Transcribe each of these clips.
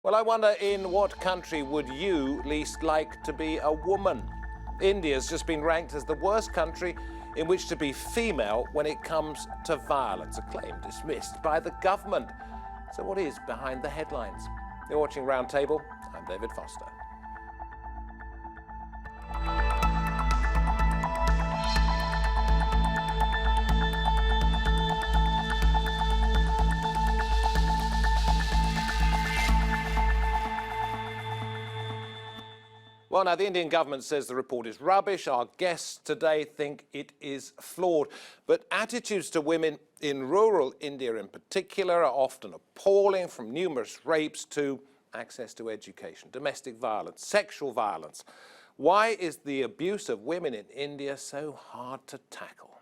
Well, I wonder, in what country would you least like to be a woman? India's just been ranked as the worst country in which to be female when it comes to violence, a claim dismissed by the government. So what is behind the headlines? You're watching Roundtable. I'm David Foster. Well, now, the Indian government says the report is rubbish. Our guests today think it is flawed. But attitudes to women in rural India in particular are often appalling, from numerous rapes to access to education, domestic violence, sexual violence. Why is the abuse of women in India so hard to tackle?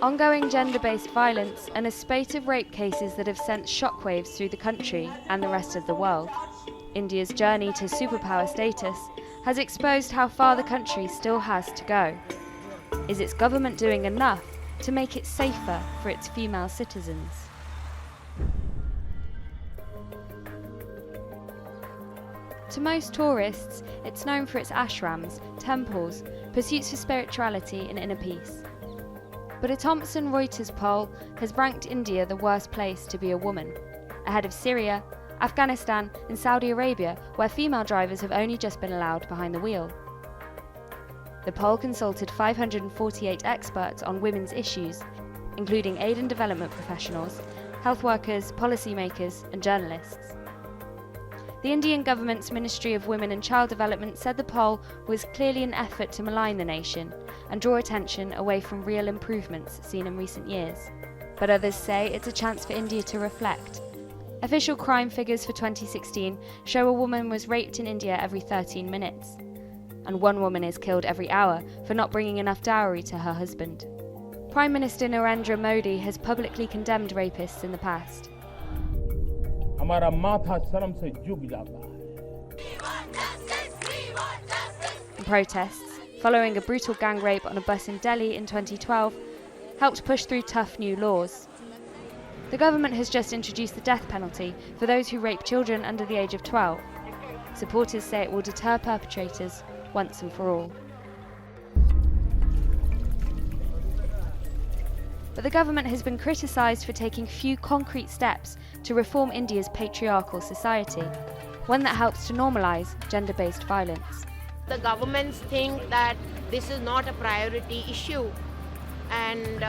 Ongoing gender-based violence and a spate of rape cases that have sent shockwaves through the country and the rest of the world. India's journey to superpower status has exposed how far the country still has to go. Is its government doing enough to make it safer for its female citizens? To most tourists, it's known for its ashrams, temples, pursuits for spirituality and inner peace. But a Thomson Reuters poll has ranked India the worst place to be a woman, ahead of Syria, Afghanistan and Saudi Arabia, where female drivers have only just been allowed behind the wheel. The poll consulted 548 experts on women's issues, including aid and development professionals, health workers, policymakers and journalists. The Indian government's Ministry of Women and Child Development said the poll was clearly an effort to malign the nation and draw attention away from real improvements seen in recent years. But others say it's a chance for India to reflect. Official crime figures for 2016 show a woman was raped in India every 13 minutes, and one woman is killed every hour for not bringing enough dowry to her husband. Prime Minister Narendra Modi has publicly condemned rapists in the past. हमारा माथा शर्म से झुक जाता है. Protests, following a brutal gang rape on a bus in Delhi in 2012, helped push through tough new laws. The government has just introduced the death penalty for those who rape children under the age of 12. Supporters say it will deter perpetrators once and for all. But the government has been criticised for taking few concrete steps to reform India's patriarchal society, one that helps to normalise gender-based violence. The governments think that this is not a priority issue, and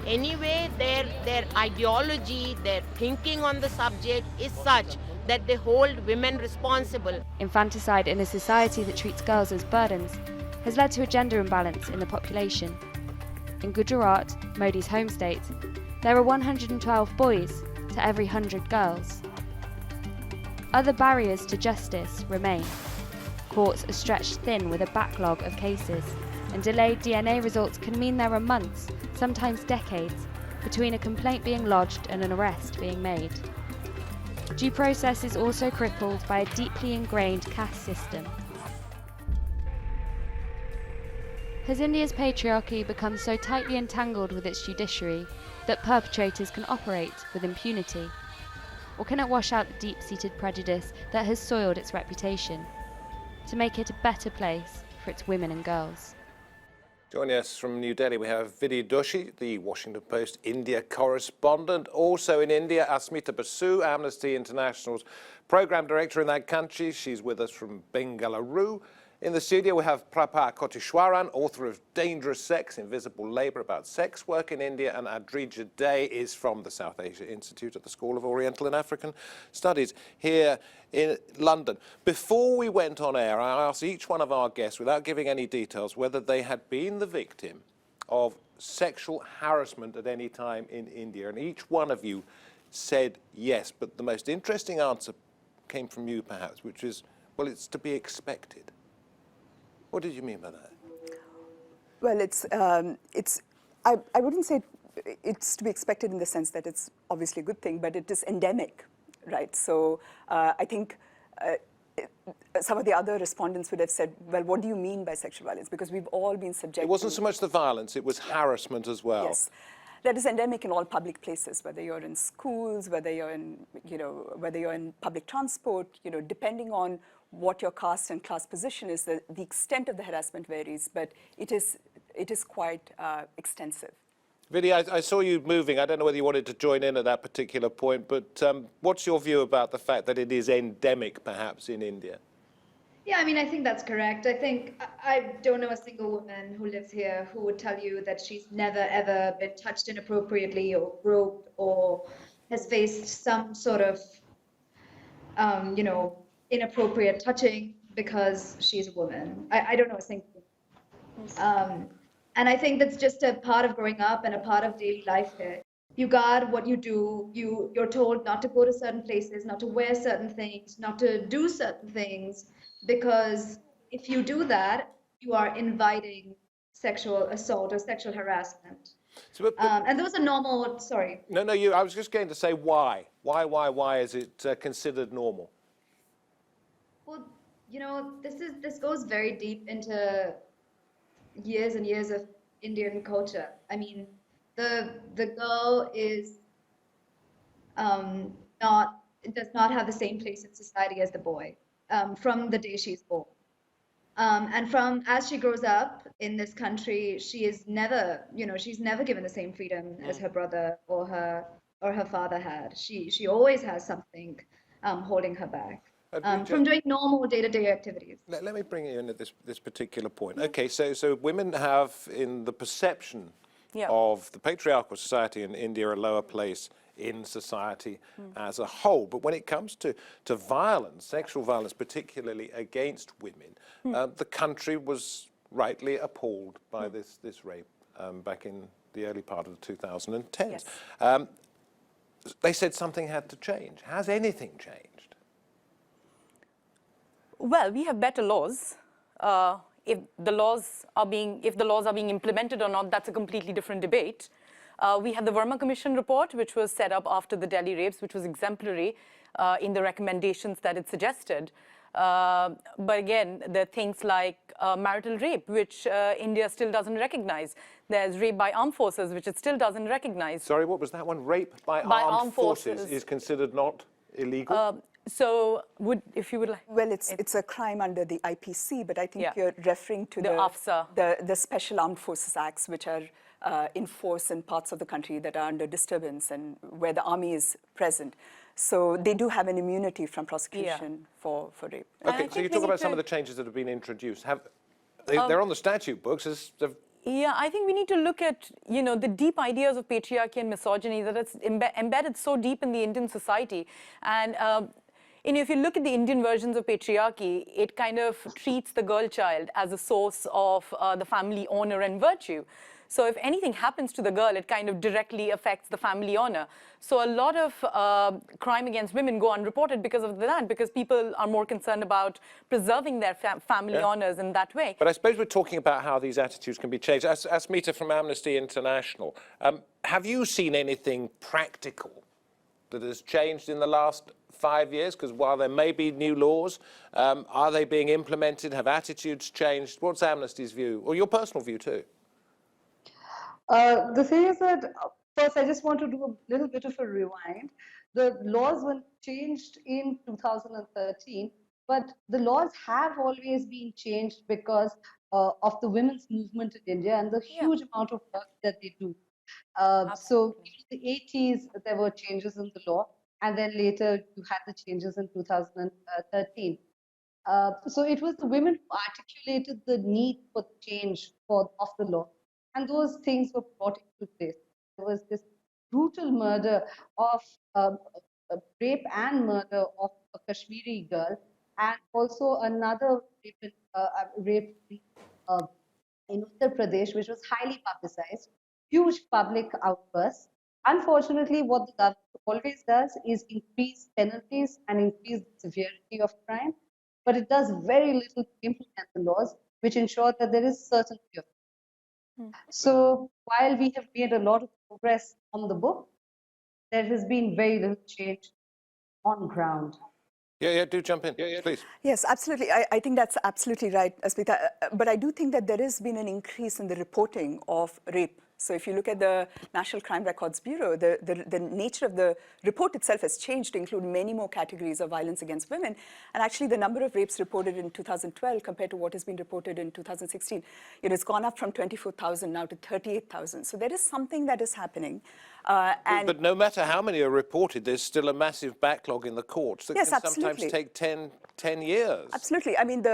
anyway their ideology, their thinking on the subject is such that they hold women responsible. Infanticide in a society that treats girls as burdens has led to a gender imbalance in the population. In Gujarat, Modi's home state, there are 112 boys to every 100 girls. Other barriers to justice remain. Courts are stretched thin with a backlog of cases, and delayed DNA results can mean there are months, sometimes decades, between a complaint being lodged and an arrest being made. Due process is also crippled by a deeply ingrained caste system. Has India's patriarchy become so tightly entangled with its judiciary that perpetrators can operate with impunity? Or can it wash out the deep-seated prejudice that has soiled its reputation, to make it a better place for its women and girls? Joining us from New Delhi, we have Vidhi Doshi, the Washington Post India correspondent. Also in India, Asmita Basu, Amnesty International's program director in that country. She's with us from Bengaluru. In the studio, we have Prabha Kotiswaran, author of Dangerous Sex, Invisible Labour, about sex work in India, and Adrija Day is from the South Asia Institute at the School of Oriental and African Studies here in London. Before we went on air, I asked each one of our guests, without giving any details, whether they had been the victim of sexual harassment at any time in India, and each one of you said yes, but the most interesting answer came from you, perhaps, which is, well, it's to be expected. What did you mean by that? Well, I wouldn't say it's to be expected in the sense that it's obviously a good thing, but it is endemic, right? So I think some of the other respondents would have said, well, what do you mean by sexual violence? Because we've all been subjected. It wasn't so much the violence, it was harassment as well. Yes. That is endemic in all public places, whether you're in schools, whether you're in, whether you're in public transport, depending on what your caste and class position is, the extent of the harassment varies, but it is quite extensive. Vidhi, I saw you moving. I don't know whether you wanted to join in at that particular point, but what's your view about the fact that it is endemic, perhaps, in India? Yeah, I mean, I think that's correct. I think I don't know a single woman who lives here who would tell you that she's never, ever been touched inappropriately or groped or has faced some sort of, inappropriate touching because she's a woman. I don't know a single woman. And I think that's just a part of growing up and a part of daily life here. You guard what you do. You're told not to go to certain places, not to wear certain things, not to do certain things, because if you do that, you are inviting sexual assault or sexual harassment. So, and those are normal, sorry. No, I was just going to say why. Why is it considered normal? Well, this goes very deep into years and years of Indian culture. I mean, the girl is does not have the same place in society as the boy from the day she's born. And as she grows up in this country, she is never, she's never given the same freedom as her brother or her father had. She always has something holding her back. From doing normal day-to-day activities. Let me bring you in at this particular point. Okay, so women have, in the perception of the patriarchal society in India, a lower place in society as a whole. But when it comes to violence, sexual violence, particularly against women, the country was rightly appalled by this rape back in the early part of the 2010s. Yes. They said something had to change. Has anything changed? Well, we have better laws. If the laws are being implemented or not, that's a completely different debate. We have the Verma Commission report, which was set up after the Delhi rapes, which was exemplary in the recommendations that it suggested. But again, there are things like marital rape, which India still doesn't recognize. There's rape by armed forces, which it still doesn't recognize. Sorry, what was that one? Rape by armed forces is considered not illegal? So, if you would like... Well, it's a crime under the IPC, but I think you're referring to the Special Armed Forces Acts, which are in force in parts of the country that are under disturbance and where the army is present. So they do have an immunity from prosecution for rape. Okay, so you talk about some of the changes that have been introduced. They're on the statute books. Yeah, I think we need to look at, the deep ideas of patriarchy and misogyny that it's embedded so deep in the Indian society. And if you look at the Indian versions of patriarchy, it kind of treats the girl child as a source of the family honor and virtue. So if anything happens to the girl, it kind of directly affects the family honor. So a lot of crime against women go unreported because of that, because people are more concerned about preserving their family honors in that way. But I suppose we're talking about how these attitudes can be changed. Asmita from Amnesty International, have you seen anything practical that has changed in the last 5 years? Because while there may be new laws, are they being implemented? Have attitudes changed? What's Amnesty's view, or your personal view too? The thing is that, first, I just want to do a little bit of a rewind. The laws were changed in 2013, but the laws have always been changed because of the women's movement in India and the huge amount of work that they do. So in the 80s, there were changes in the law, and then later you had the changes in 2013. So it was the women who articulated the need for change of the law. And those things were brought into place. There was this brutal murder of rape and murder of a Kashmiri girl, and also another rape in Uttar Pradesh, which was highly publicized, huge public outbursts. Unfortunately, what the government always does is increase penalties and increase the severity of crime, but it does very little to implement the laws, which ensure that there is certainty of. So while we have made a lot of progress on the book, there has been very little change on ground. Yeah, do jump in, please. Yes, absolutely. I think that's absolutely right, Asmita. But I do think that there has been an increase in the reporting of rape. So if you look at the National Crime Records Bureau, the nature of the report itself has changed to include many more categories of violence against women. And actually, the number of rapes reported in 2012 compared to what has been reported in 2016, it's gone up from 24,000 now to 38,000. So there is something that is happening. But no matter how many are reported, there's still a massive backlog in the courts that yes, can absolutely. sometimes take 10 years. Absolutely. I mean,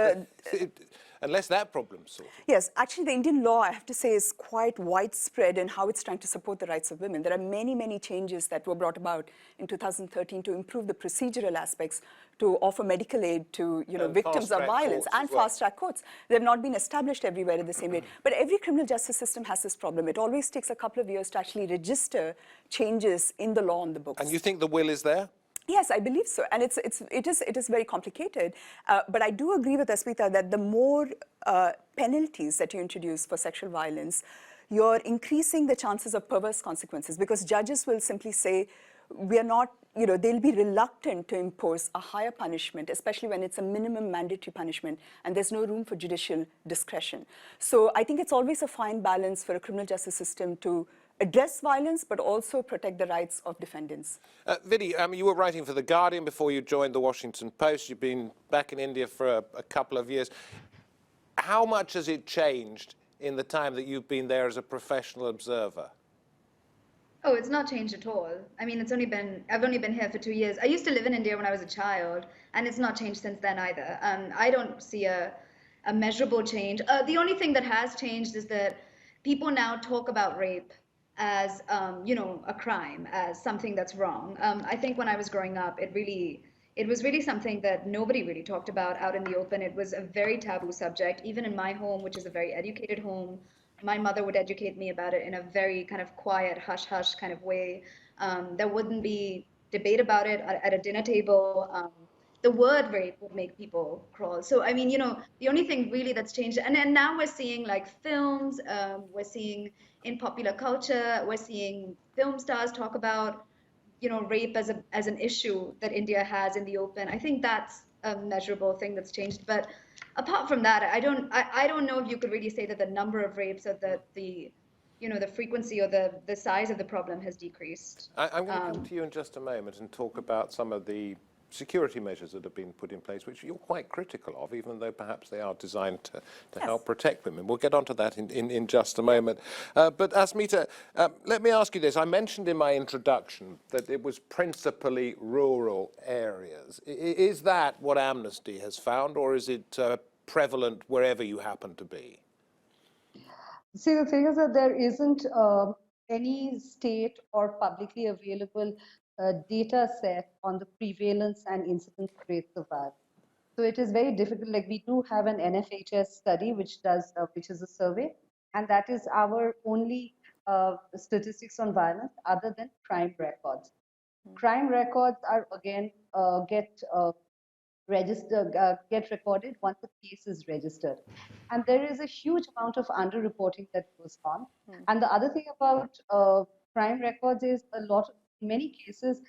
unless that problem's sorted. Yes, actually the Indian law, I have to say, is quite widespread in how it's trying to support the rights of women. There are many, many changes that were brought about in 2013 to improve the procedural aspects, to offer medical aid to victims of violence, and fast-track courts. They have not been established everywhere at the same rate. But every criminal justice system has this problem. It always takes a couple of years to actually register changes in the law on the books. And you think the will is there? Yes, I believe so, and it is very complicated. But I do agree with Asmita that the more penalties that you introduce for sexual violence, you're increasing the chances of perverse consequences, because judges will simply say, we are not, they'll be reluctant to impose a higher punishment, especially when it's a minimum mandatory punishment, and there's no room for judicial discretion. So I think it's always a fine balance for a criminal justice system to address violence, but also protect the rights of defendants. Vidhi, you were writing for The Guardian before you joined The Washington Post. You've been back in India for a couple of years. How much has it changed in the time that you've been there as a professional observer? Oh, it's not changed at all. I mean, I've only been here for 2 years. I used to live in India when I was a child, and it's not changed since then either. I don't see a measurable change. The only thing that has changed is that people now talk about rape as a crime, as something that's wrong. I think when I was growing up, it was really something that nobody really talked about out in the open. It was a very taboo subject. Even in my home, which is a very educated home, my mother would educate me about it in a very kind of quiet, hush-hush kind of way. There wouldn't be debate about it at a dinner table. The word rape would make people crawl. So, I mean, the only thing really that's changed, and now we're seeing like films, we're seeing in popular culture, we're seeing film stars talk about, rape as an issue that India has in the open. I think that's a measurable thing that's changed. But apart from that, I don't know if you could really say that the number of rapes or the frequency or the size of the problem has decreased. I'm going to come to you in just a moment and talk about some of the security measures that have been put in place, which you're quite critical of, even though perhaps they are designed to help protect women. We'll get onto that in just a moment. But Asmita, let me ask you this. I mentioned in my introduction that it was principally rural areas. Is that what Amnesty has found, or is it prevalent wherever you happen to be? See, the thing is that there isn't any state or publicly available data set on the prevalence and incidence rates of violence. So it is very difficult. Like, we do have an NFHS study which is a survey, and that is our only statistics on violence other than crime records. Crime records are again get recorded once a case is registered, and there is a huge amount of underreporting that goes on. And the other thing about crime records is many cases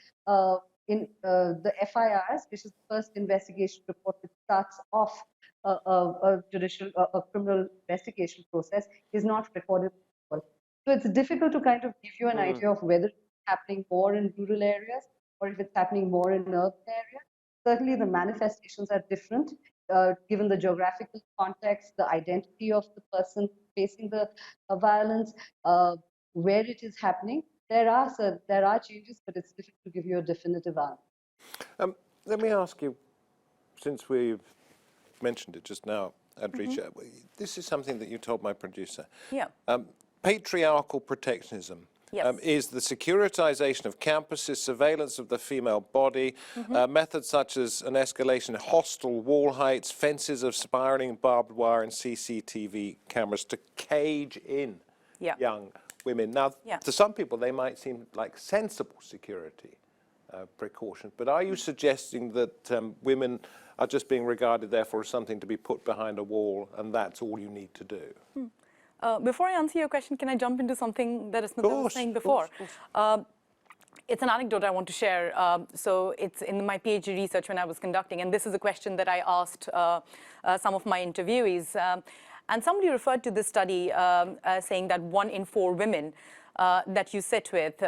in the FIRs, which is the first investigation report, which starts off a criminal investigation process, is not recorded. So it's difficult to kind of give you an idea of whether it's happening more in rural areas or if it's happening more in urban areas. Certainly the manifestations are different given the geographical context, the identity of the person facing the violence, where it is happening. There are changes, but it's difficult to give you a definitive answer. Let me ask you, since we've mentioned it just now, Adrija, this is something that you told my producer. Yeah. Patriarchal protectionism is the securitization of campuses, surveillance of the female body, methods such as an escalation in hostile wall heights, fences of spiraling barbed wire, and CCTV cameras to cage in young women. Now, to some people, they might seem like sensible security precautions, but are you suggesting that women are just being regarded, therefore, as something to be put behind a wall, and that's all you need to do? Before I answer your question, can I jump into something that Asmita was saying before? it's an anecdote I want to share. So it's in my PhD research when I was conducting, and this is a question that I asked some of my interviewees. And somebody referred to this study saying that 1 in 4 women that you sit with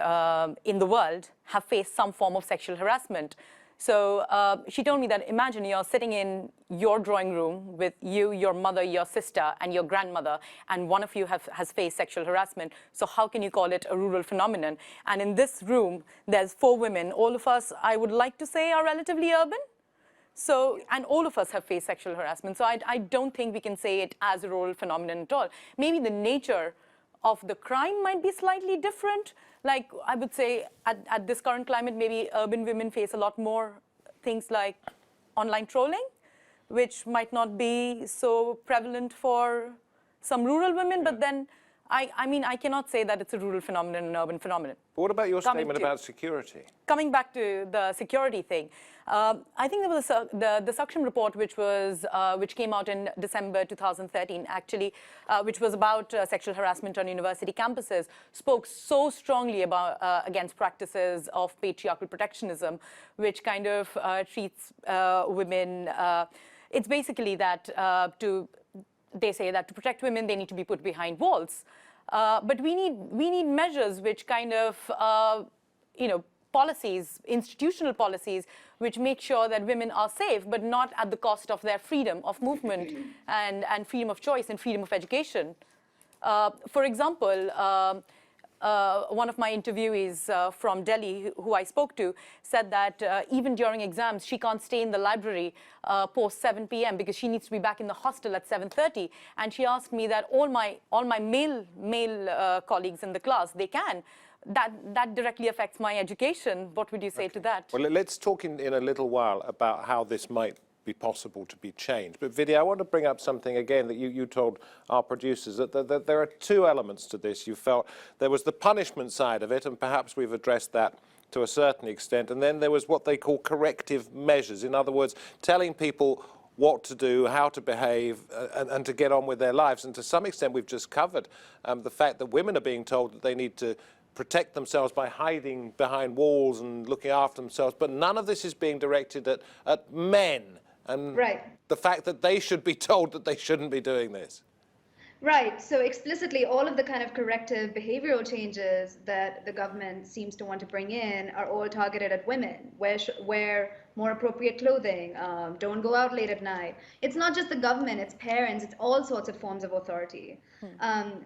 in the world have faced some form of sexual harassment. So she told me that imagine you're sitting in your drawing room with you, your mother, your sister, and your grandmother, and one of you has faced sexual harassment. So how can you call it a rural phenomenon? And in this room, there's 4 women. All of us, I would like to say, are relatively urban. So, and all of us have faced sexual harassment. So I don't think we can say it as a rural phenomenon at all. Maybe the nature of the crime might be slightly different. Like I would say at this current climate, maybe urban women face a lot more things like online trolling, which might not be so prevalent for some rural women, but then I mean, I cannot say that it's a rural phenomenon, an urban phenomenon. But what about your statement about security? Coming back to the security thing, I think there was the Saksham report, which came out in December 2013, actually, which was about sexual harassment on university campuses, spoke so strongly about against practices of patriarchal protectionism, which kind of treats women. It's basically that they say that to protect women, they need to be put behind walls. But we need measures which kind of, policies, institutional policies, which make sure that women are safe, but not at the cost of their freedom of movement and freedom of choice and freedom of education. For example, one of my interviewees from Delhi, who I spoke to, said that even during exams, she can't stay in the library post 7 p.m. because she needs to be back in the hostel at 7:30. And she asked me that all my male colleagues in the class, they can. That directly affects my education. What would you say to that? Well, let's talk in a little while about how this might be possible to be changed. But Vidhi, I want to bring up something again that you told our producers, that there are 2 elements to this. You felt there was the punishment side of it, and perhaps we've addressed that to a certain extent, and then there was what they call corrective measures. In other words, telling people what to do, how to behave, and to get on with their lives. And to some extent, we've just covered the fact that women are being told that they need to protect themselves by hiding behind walls and looking after themselves, but none of this is being directed at men. And the fact that they should be told that they shouldn't be doing this. Right. So explicitly, all of the kind of corrective behavioral changes that the government seems to want to bring in are all targeted at women. Wear more appropriate clothing. Don't go out late at night. It's not just the government. It's parents. It's all sorts of forms of authority.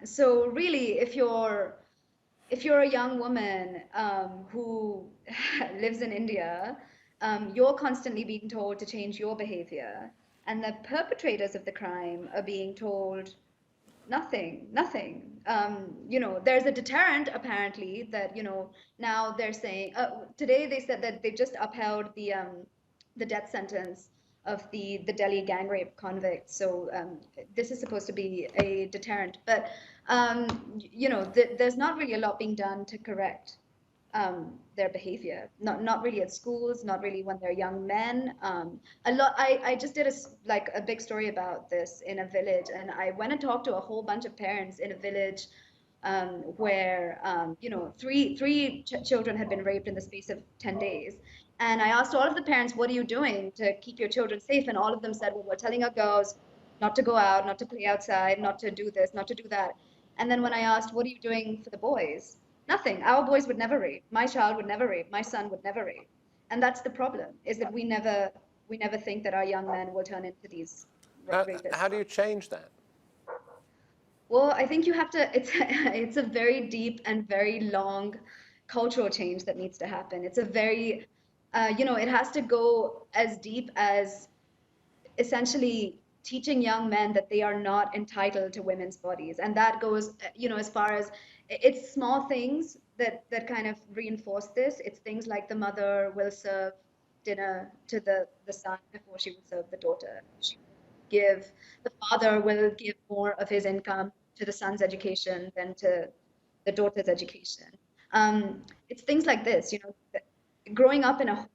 So really, if you're a young woman who lives in India, you're constantly being told to change your behavior, and the perpetrators of the crime are being told nothing. There's a deterrent apparently that now they're saying today they said that they just upheld the death sentence of the Delhi gang rape convicts. So this is supposed to be a deterrent, but there's not really a lot being done to correct their behavior. Not really at schools, not really when they're young men. I just did a big story about this in a village, and I went and talked to a whole bunch of parents in a village where three children had been raped in the space of 10 days. And I asked all of the parents, what are you doing to keep your children safe? And all of them said, well, we're telling our girls not to go out, not to play outside, not to do this, not to do that. And then when I asked, what are you doing for the boys? Nothing. Our boys would never rape. My child would never rape. My son would never rape. And that's the problem, is that we never think that our young men will turn into these rapists. How do you change that? Well, I think you have to, it's a very deep and very long cultural change that needs to happen. It's a very, it has to go as deep as essentially teaching young men that they are not entitled to women's bodies. And that goes, as far as, it's small things that kind of reinforce this. It's things like the mother will serve dinner to the son before she will serve the daughter. The father will give more of his income to the son's education than to the daughter's education. It's things like this, growing up in a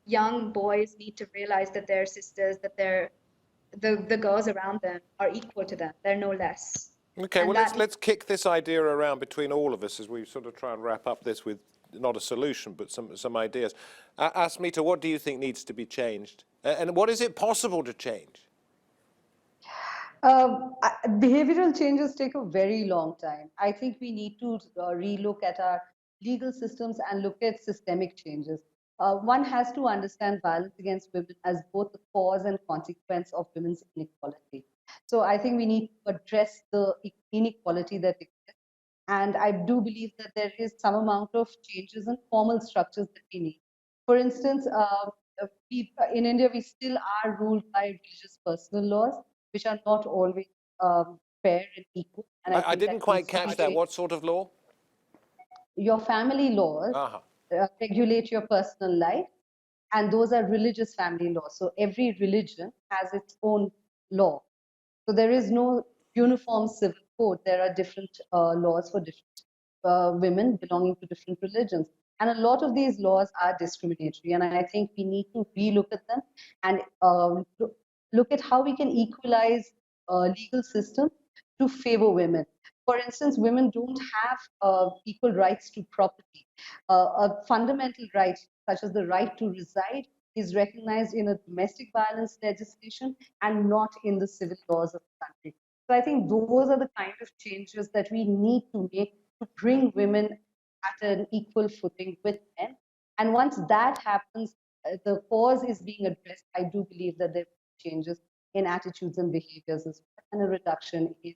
young boys need to realize that their sisters, that the girls around them are equal to them. They're no less. Okay, well, let's kick this idea around between all of us as we sort of try and wrap up this with not a solution, but some ideas. Asmita, what do you think needs to be changed? And what is it possible to change? Behavioral changes take a very long time. I think we need to relook at our legal systems and look at systemic changes. One has to understand violence against women as both the cause and consequence of women's inequality. So I think we need to address the inequality that exists. And I do believe that there is some amount of changes in formal structures that we need. For instance, in India, we still are ruled by religious personal laws, which are not always fair and equal. And I didn't quite catch that. What sort of law? Your family laws regulate your personal life, and those are religious family laws. So every religion has its own law. So there is no uniform civil code. There are different laws for different women belonging to different religions. And a lot of these laws are discriminatory. And I think we need to relook at them and look at how we can equalize legal system to favor women. For instance, women don't have equal rights to property. A fundamental right, such as the right to reside, is recognized in a domestic violence legislation and not in the civil laws of the country. So I think those are the kind of changes that we need to make to bring women at an equal footing with men. And once that happens, the cause is being addressed. I do believe that there will be changes in attitudes and behaviors as well, and a reduction in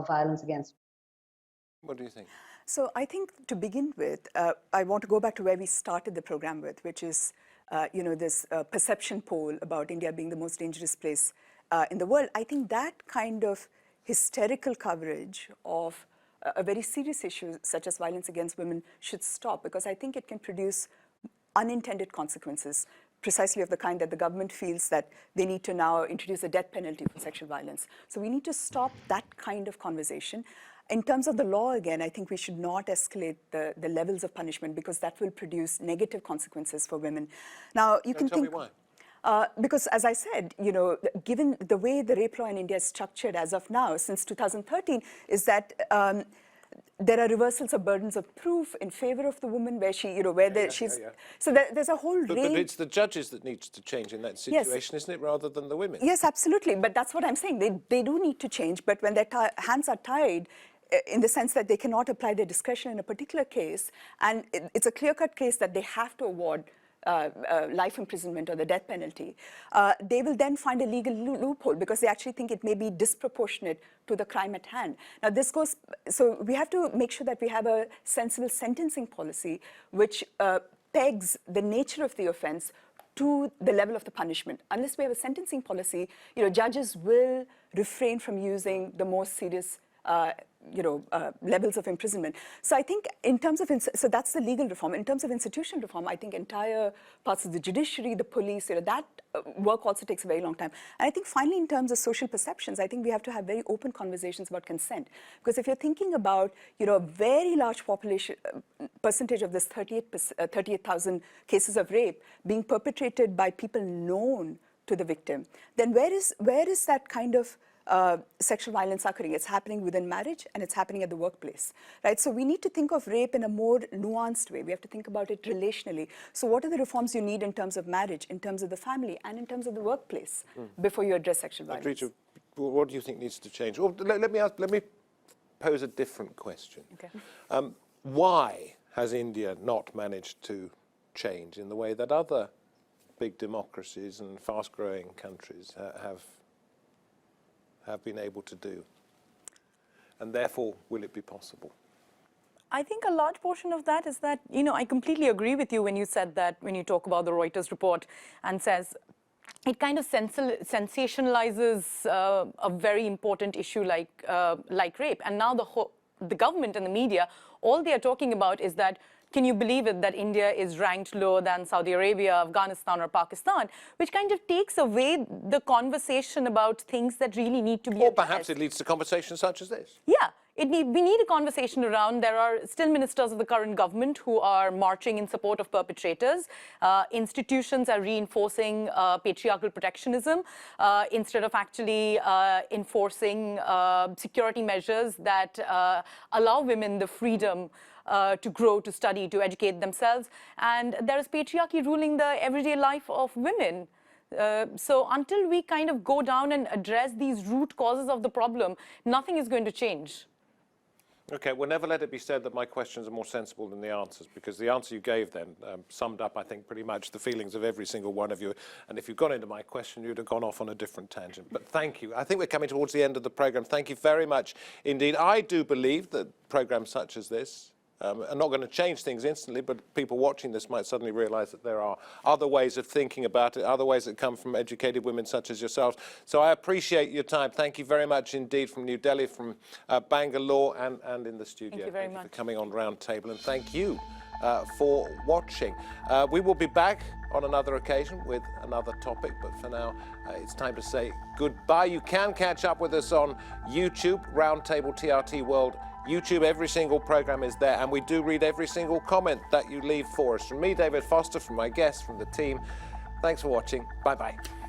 violence against women. What do you think? So I think to begin with, I want to go back to where we started the program with, which is this perception poll about India being the most dangerous place in the world. I think that kind of hysterical coverage of a very serious issue such as violence against women should stop, because I think it can produce unintended consequences, precisely of the kind that the government feels that they need to now introduce a death penalty for sexual violence. So we need to stop that kind of conversation. In terms of the law, again, I think we should not escalate the levels of punishment, because that will produce negative consequences for women. Now, you can think... Tell me why. Because, as I said, given the way the rape law in India is structured as of now, since 2013, is that there are reversals of burdens of proof in favor of the woman, where she's. So there's a whole range. But it's the judges that needs to change in that situation, isn't it, rather than the women? Yes, absolutely. But that's what I'm saying. They do need to change. But when their hands are tied, in the sense that they cannot apply their discretion in a particular case, and it's a clear-cut case that they have to award life imprisonment or the death penalty, they will then find a legal loophole, because they actually think it may be disproportionate to the crime at hand. Now, so we have to make sure that we have a sensible sentencing policy which pegs the nature of the offense to the level of the punishment. Unless we have a sentencing policy, judges will refrain from using the most serious levels of imprisonment. So I think in terms of, so that's the legal reform. In terms of institutional reform, I think entire parts of the judiciary, the police, that work also takes a very long time. And I think finally, in terms of social perceptions, I think we have to have very open conversations about consent. Because if you're thinking about, a very large population, percentage of this 38,000 cases of rape being perpetrated by people known to the victim, then where is that kind of sexual violence occurring? It's happening within marriage, and it's happening at the workplace, right? So we need to think of rape in a more nuanced way. We have to think about it relationally. So what are the reforms you need in terms of marriage, in terms of the family, and in terms of the workplace before you address sexual violence? Adrija, what do you think needs to change? Well, let me pose a different question. Okay. Why has India not managed to change in the way that other big democracies and fast-growing countries have been able to do? And therefore, will it be possible? I think a large portion of that is that, I completely agree with you when you said that, when you talk about the Reuters report and says it kind of sensationalizes a very important issue like rape. And now the government and the media, all they are talking about is that, can you believe it, that India is ranked lower than Saudi Arabia, Afghanistan, or Pakistan, which kind of takes away the conversation about things that really need to be addressed. Or perhaps it leads to conversations such as this. Yeah, we need a conversation around, there are still ministers of the current government who are marching in support of perpetrators. Institutions are reinforcing patriarchal protectionism instead of actually enforcing security measures that allow women the freedom to grow, to study, to educate themselves. And there is patriarchy ruling the everyday life of women. So until we kind of go down and address these root causes of the problem, nothing is going to change. Okay, well, never let it be said that my questions are more sensible than the answers, because the answer you gave then summed up, I think, pretty much the feelings of every single one of you. And if you'd gone into my question, you'd have gone off on a different tangent. But thank you. I think we're coming towards the end of the programme. Thank you very much indeed. I do believe that programmes such as this are not going to change things instantly, but people watching this might suddenly realise that there are other ways of thinking about it, other ways that come from educated women such as yourselves. So I appreciate your time. Thank you very much indeed from New Delhi, from Bangalore, and in the studio. Thank you very much for coming on Roundtable, and thank you for watching. We will be back on another occasion with another topic, but for now it's time to say goodbye. You can catch up with us on YouTube, Roundtable TRT World YouTube. Every single program is there, and we do read every single comment that you leave for us. From me, David Foster, from my guests, from the team, thanks for watching. Bye-bye.